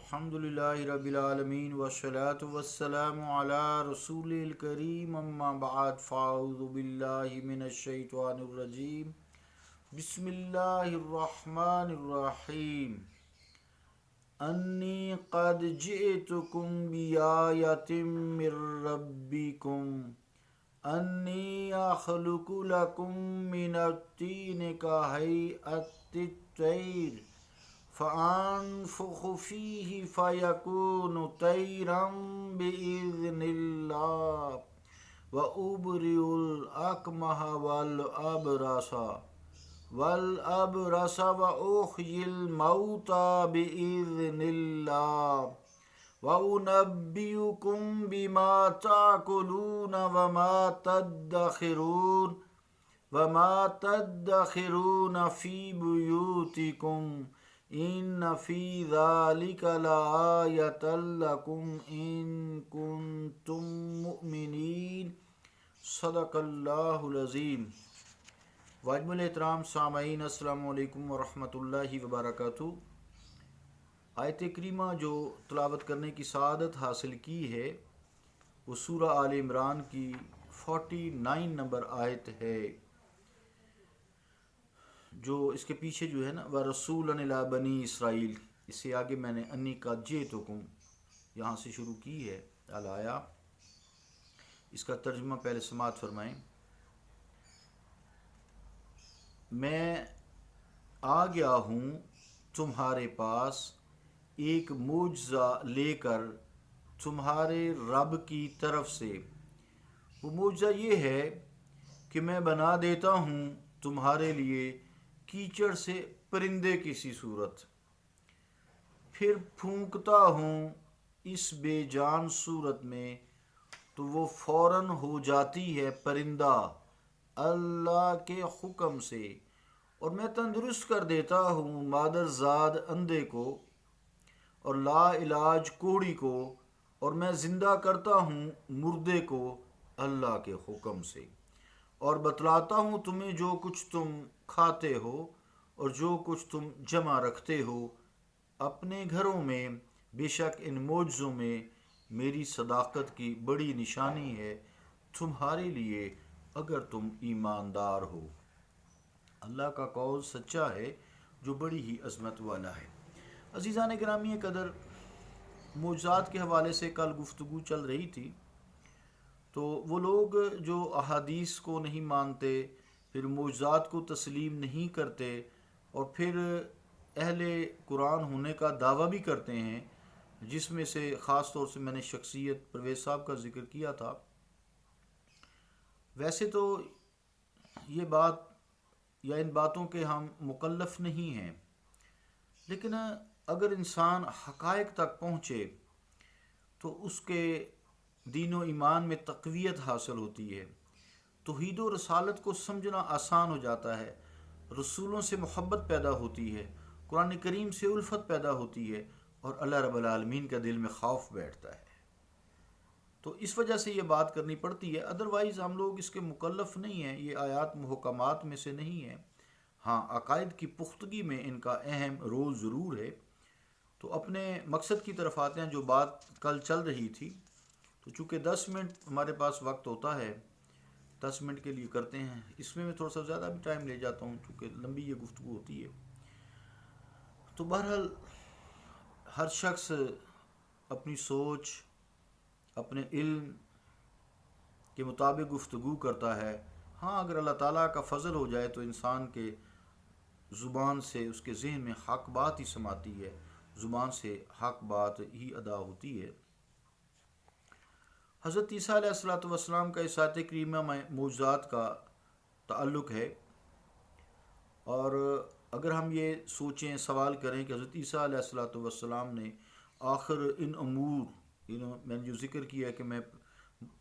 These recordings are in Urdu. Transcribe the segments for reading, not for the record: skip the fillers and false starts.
الحمدللہ رب العالمین والصلاة والسلام علی رسول الکریم اما بعد فاعوذ باللہ من الشیطان الرجیم بسم اللہ الرحمن الرحیم انی قد جئتکم بآیۃ من ربکم انی اخلق لکم من الطین کہیئۃ الطیر فأنفخ فيه فيكون طيرا بإذن الله وأبرئ الأكمه والأبرص وأحيي الموتى بإذن الله وأنبئكم بما تأكلون وما تدخرون في بيوتكم ان فی ذلک لآیۃ لکم ان کنتم مؤمنین صدق اللہ العظیم۔ واجب الاحترام سامعین، السلام علیکم ورحمۃ اللہ وبرکاتہ۔ آیت کریمہ جو تلاوت کرنے کی سعادت حاصل کی ہے وہ سورہ آل عمران کی 49 نمبر آیت ہے، جو اس کے پیچھے جو ہے نا وَرَسُولًا إِلَىٰ بَنِي اسرائیل، اس سے آگے میں نے انی قد جئتکم یہاں سے شروع کی ہے الآیا۔ اس کا ترجمہ پہلے سماعت فرمائیں۔ میں آ گیا ہوں تمہارے پاس ایک معجزہ لے کر تمہارے رب کی طرف سے۔ وہ معجزہ یہ ہے کہ میں بنا دیتا ہوں تمہارے لیے کیچڑ سے پرندے کی سی صورت، پھر پھونکتا ہوں اس بے جان صورت میں تو وہ فوراً ہو جاتی ہے پرندہ اللہ کے حکم سے، اور میں تندرست کر دیتا ہوں مادر زاد اندھے کو اور لا علاج کوڑی کو، اور میں زندہ کرتا ہوں مردے کو اللہ کے حکم سے، اور بتلاتا ہوں تمہیں جو کچھ تم کھاتے ہو اور جو کچھ تم جمع رکھتے ہو اپنے گھروں میں، بے شک ان معجزوں میں میری صداقت کی بڑی نشانی ہے تمہارے لیے اگر تم ایماندار ہو۔ اللہ کا قول سچا ہے جو بڑی ہی عظمت والا ہے۔ عزیزان گرامی قدر، معجزات کے حوالے سے کل گفتگو چل رہی تھی، تو وہ لوگ جو احادیث کو نہیں مانتے، پھر معجزات کو تسلیم نہیں کرتے، اور پھر اہل قرآن ہونے کا دعویٰ بھی کرتے ہیں، جس میں سے خاص طور سے میں نے شخصیت پرویز صاحب کا ذکر کیا تھا۔ ویسے تو یہ بات یا ان باتوں کے ہم مکلف نہیں ہیں، لیکن اگر انسان حقائق تک پہنچے تو اس کے دین و ایمان میں تقویت حاصل ہوتی ہے، توحید و رسالت کو سمجھنا آسان ہو جاتا ہے، رسولوں سے محبت پیدا ہوتی ہے، قرآن کریم سے الفت پیدا ہوتی ہے، اور اللہ رب العالمین کا دل میں خوف بیٹھتا ہے۔ تو اس وجہ سے یہ بات کرنی پڑتی ہے، ادروائز ہم لوگ اس کے مکلف نہیں ہیں، یہ آیات محکمات میں سے نہیں ہیں۔ ہاں، عقائد کی پختگی میں ان کا اہم رول ضرور ہے۔ تو اپنے مقصد کی طرف آتے ہیں، جو بات کل چل رہی تھی۔ تو چونکہ 10 منٹ ہمارے پاس وقت ہوتا ہے، 10 منٹ کے لیے کرتے ہیں، اس میں تھوڑا سا زیادہ بھی ٹائم لے جاتا ہوں چونکہ لمبی یہ گفتگو ہوتی ہے۔ تو بہرحال ہر شخص اپنی سوچ، اپنے علم کے مطابق گفتگو کرتا ہے۔ ہاں، اگر اللہ تعالیٰ کا فضل ہو جائے تو انسان کے زبان سے اس کے ذہن میں حق بات ہی سماتی ہے، زبان سے حق بات ہی ادا ہوتی ہے۔ حضرت عیسیٰ علیہ السلام کا اس آیت کریمہ میں معجزات کا تعلق ہے، اور اگر ہم یہ سوچیں، سوال کریں کہ حضرت عیسیٰ علیہ السلام نے آخر ان امور، میں نے جو ذکر کیا ہے کہ میں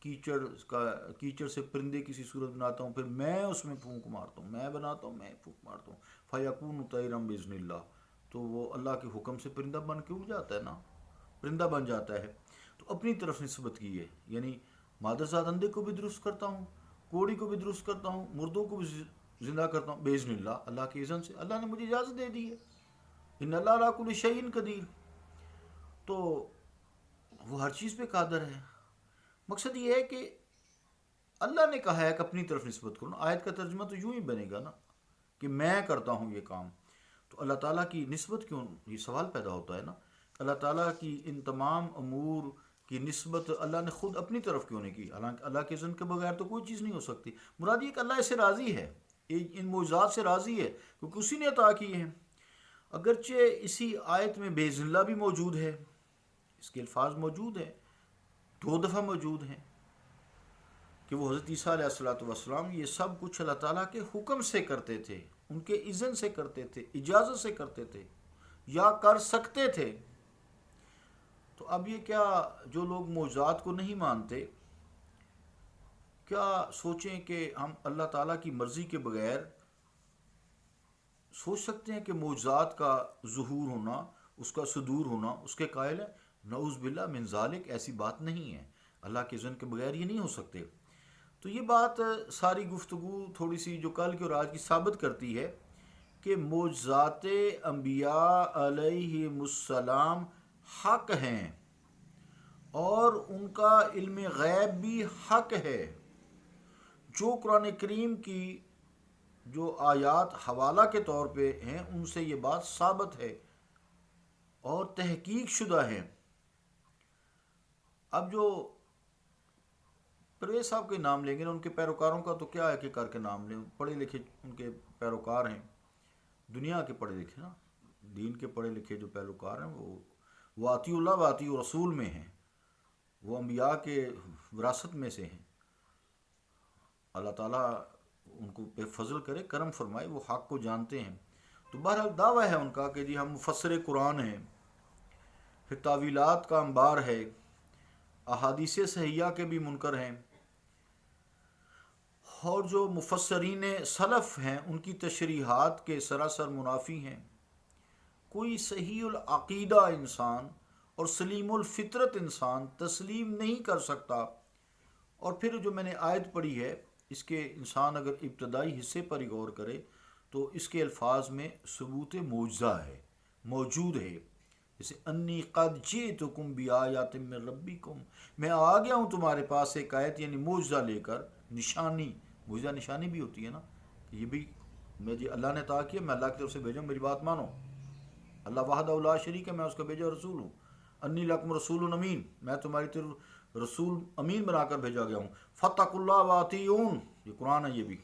کیچڑ سے پرندے کی سی صورت بناتا ہوں، پھر میں اس میں پھونک مارتا ہوں، میں بناتا ہوں، میں پھونک مارتا ہوں، فَيَكُونُ طَيْرًا بِإِذْنِ اللَّهِ، تو وہ اللہ کے حکم سے پرندہ بن کے اڑ جاتا ہے نا، پرندہ بن جاتا ہے۔ تو اپنی طرف نسبت کی ہے، یعنی مادرزاد اندھے کو بھی درست کرتا ہوں، کوڑی کو بھی درست کرتا ہوں، مردوں کو بھی زندہ کرتا ہوں بِإِذْنِ اللَّهِ، اللہ کی اذن سے۔ اللہ نے مجھے اجازت دے دی ہے، ان اللہ علی کل شیء قدیر۔ تو وہ ہر چیز پہ قادر ہے۔ مقصد یہ ہے کہ اللہ نے کہا ہے کہ اپنی طرف نسبت کرو۔ آیت کا ترجمہ تو یوں ہی بنے گا نا کہ میں کرتا ہوں یہ کام، تو اللہ تعالیٰ کی نسبت کیوں، یہ سوال پیدا ہوتا ہے نا، اللہ تعالیٰ کی ان تمام امور کی نسبت اللہ نے خود اپنی طرف کیوں نہیں کی؟ حالانکہ اللہ کے اذن کے بغیر تو کوئی چیز نہیں ہو سکتی۔ مراد یہ کہ اللہ اس سے راضی ہے، ان معجزات سے راضی ہے کیونکہ اسی نے عطا کیے ہیں۔ اگرچہ اسی آیت میں بے ذلہ بھی موجود ہے، اس کے الفاظ موجود ہیں، 2 دفعہ موجود ہیں کہ وہ حضرت عیسیٰ علیہ السلام یہ سب کچھ اللہ تعالیٰ کے حکم سے کرتے تھے، ان کے اذن سے کرتے تھے، اجازت سے کرتے تھے یا کر سکتے تھے۔ تو اب یہ کیا جو لوگ معجزات کو نہیں مانتے کیا سوچیں کہ ہم اللہ تعالیٰ کی مرضی کے بغیر سوچ سکتے ہیں کہ معجزات کا ظہور ہونا، اس کا صدور ہونا اس کے قائل ہیں؟ نعوذ باللہ من ذالک، ایسی بات نہیں ہے، اللہ کے اذن کے بغیر یہ نہیں ہو سکتے۔ تو یہ بات ساری گفتگو تھوڑی سی جو کل کی اور آج کی ثابت کرتی ہے کہ معجزات انبیاء علیہ السلام حق ہیں اور ان کا علم غیب بھی حق ہے۔ جو قرآن کریم کی جو آیات حوالہ کے طور پہ ہیں ان سے یہ بات ثابت ہے اور تحقیق شدہ ہے۔ اب جو پرویز صاحب کے نام لیں گے نا، ان کے پیروکاروں کا تو کیا ہے کہ کر کے نام لیں، پڑھے لکھے ان کے پیروکار ہیں، دنیا کے پڑھے لکھے نا، دین کے پڑھے لکھے جو پیروکار ہیں وہ اطیع اللہ و اطیع رسول میں ہیں، وہ انبیاء کے وراثت میں سے ہیں۔ اللہ تعالیٰ ان کو پہ فضل کرے، کرم فرمائے، وہ حق کو جانتے ہیں۔ تو بہرحال دعویٰ ہے ان کا کہ جی ہم مفسر قرآن ہیں، پھر تعویلات کا انبار ہے، احادیث صحیحہ کے بھی منکر ہیں، اور جو مفسرین سلف ہیں ان کی تشریحات کے سراسر منافی ہیں۔ کوئی صحیح العقیدہ انسان اور سلیم الفطرت انسان تسلیم نہیں کر سکتا۔ اور پھر جو میں نے آیت پڑھی ہے، اس کے انسان اگر ابتدائی حصے پر ہی غور کرے تو اس کے الفاظ میں ثبوت معجزہ ہے، موجود ہے، جیسے انی قد جئتکم بآیات من ربکم، میں آ گیا ہوں تمہارے پاس ایک آیت، یعنی معجزہ لے کر، نشانی، معجزہ نشانی بھی ہوتی ہے نا، کہ یہ بھی میں جی اللہ نے عطا کیا، میں اللہ کی طرف سے بھیجا ہوں، میری بات مانو، اللہ وحدہ لا شریک ہے، میں اس کا بھیجا رسول ہوں، انی لکم رسول امین، میں تمہاری طرف رسول امین بنا کر بھیجا گیا ہوں، فاتقوا اللہ واطیعون، یہ قرآن ہے یہ بھی،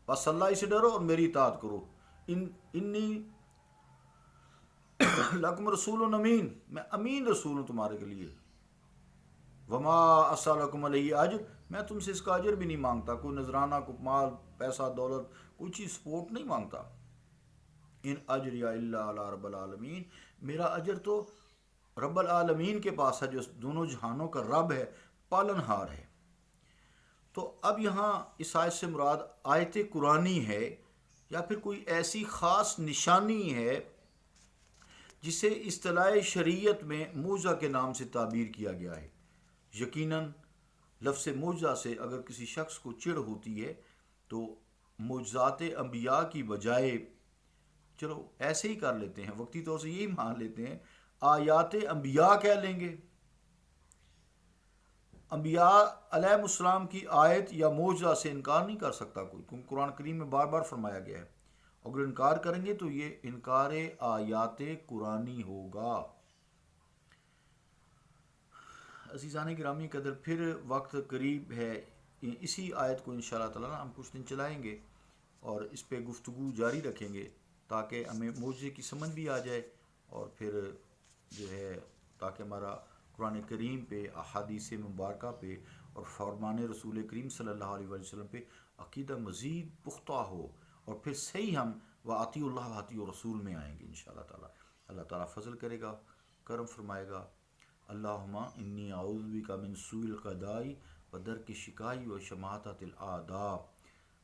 بس اللہ سے ڈرو اور میری اطاعت کرو، انی لکم رسول امین، میں امین رسول ہوں تمہارے کے لیے، وما اسألکم علیہ اجر، میں تم سے اس کا اجر بھی نہیں مانگتا، کوئی نذرانہ، کوئی مال، پیسہ، دولت، کوئی چیز سپورٹ نہیں مانگتا، ان اجری الا علی رب العالمین، میرا اجر تو رب العالمین کے پاس ہے جو دونوں جہانوں کا رب ہے، پالن ہار ہے۔ تو اب یہاں اس آیت سے مراد آیت قرآنی ہے یا پھر کوئی ایسی خاص نشانی ہے جسے اصطلاح شریعت میں معجزہ کے نام سے تعبیر کیا گیا ہے۔ یقیناً لفظ معجزہ سے اگر کسی شخص کو چڑ ہوتی ہے تو معجزات انبیاء کی بجائے، چلو ایسے ہی کر لیتے ہیں، وقتی طور سے یہی مان لیتے ہیں، آیات انبیاء کہہ لیں گے۔ انبیاء علیہ السلام کی آیت یا معجزہ سے انکار نہیں کر سکتا کوئی، کیونکہ قرآن کریم میں بار بار فرمایا گیا ہے، اگر انکار کریں گے تو یہ انکار آیات قرآنی ہوگا۔ عزیزان گرامی قدر، پھر وقت قریب ہے، اسی آیت کو انشاءاللہ تعالیٰ ہم کچھ دن چلائیں گے اور اس پہ گفتگو جاری رکھیں گے تاکہ ہمیں معجزے کی سمجھ بھی آ جائے، اور پھر جو ہے تاکہ ہمارا قرآن کریم پہ، احادیث مبارکہ پہ اور فرمان رسول کریم صلی اللہ علیہ وسلم پہ عقیدہ مزید پختہ ہو، اور پھر صحیح ہم وَأَطِیعُوا اللَّهَ وَأَطِیعُوا الرَّسُولَ میں آئیں گے انشاءاللہ تعالیٰ۔ اللہ تعالیٰ فضل کرے گا، کرم فرمائے گا۔ اللہم انی اعوذ بک من سوء القضاء ودرک الشقاء وشماتۃ الاعداء،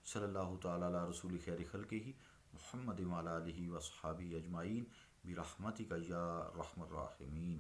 صلی اللہ تعالیٰ علی رسول خیر خلقہ محمد وعلی آلہ واصحابہ اجمعین برحمتک یا ارحم الراحمین۔